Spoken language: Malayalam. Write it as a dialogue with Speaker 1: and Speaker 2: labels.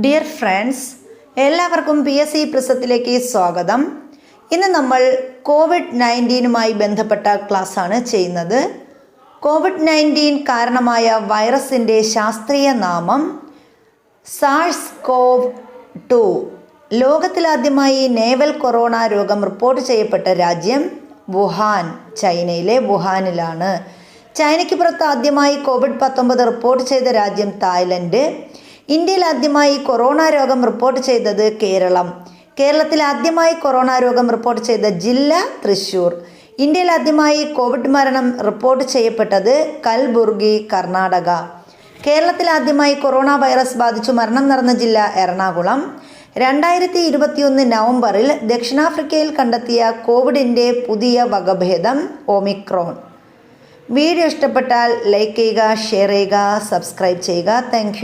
Speaker 1: ഡിയർ ഫ്രണ്ട്സ്, എല്ലാവർക്കും PSC പ്രസത്തിലേക്ക് സ്വാഗതം. ഇന്ന് നമ്മൾ COVID-19 ബന്ധപ്പെട്ട ക്ലാസ്സാണ് ചെയ്യുന്നത്. COVID-19 കാരണമായ വൈറസിൻ്റെ ശാസ്ത്രീയ നാമം SARS-CoV-2. ലോകത്തിലാദ്യമായി നേവൽ കൊറോണ രോഗം റിപ്പോർട്ട് ചെയ്യപ്പെട്ട രാജ്യം വുഹാൻ, ചൈനയിലെ വുഹാനിലാണ്. ചൈനയ്ക്ക് പുറത്ത് ആദ്യമായി COVID-19 റിപ്പോർട്ട് ചെയ്ത രാജ്യം തായ്ലൻഡ്. ഇന്ത്യയിൽ ആദ്യമായി കൊറോണ രോഗം റിപ്പോർട്ട് ചെയ്തത് കേരളം. കേരളത്തിൽ ആദ്യമായി കൊറോണ രോഗം റിപ്പോർട്ട് ചെയ്ത ജില്ല തൃശ്ശൂർ. ഇന്ത്യയിൽ ആദ്യമായി കോവിഡ് മരണം റിപ്പോർട്ട് ചെയ്യപ്പെട്ടത് കൽബുർഗി, കർണാടക. കേരളത്തിൽ ആദ്യമായി കൊറോണ വൈറസ് ബാധിച്ചു മരണം നടന്ന ജില്ല എറണാകുളം. 2021 നവംബറിൽ ദക്ഷിണാഫ്രിക്കയിൽ കണ്ടെത്തിയ കോവിഡിൻ്റെ പുതിയ വകഭേദം ഒമിക്രോൺ. വീഡിയോ ഇഷ്ടപ്പെട്ടാൽ ലൈക്ക് ചെയ്യുക, ഷെയർ ചെയ്യുക, സബ്സ്ക്രൈബ് ചെയ്യുക. താങ്ക്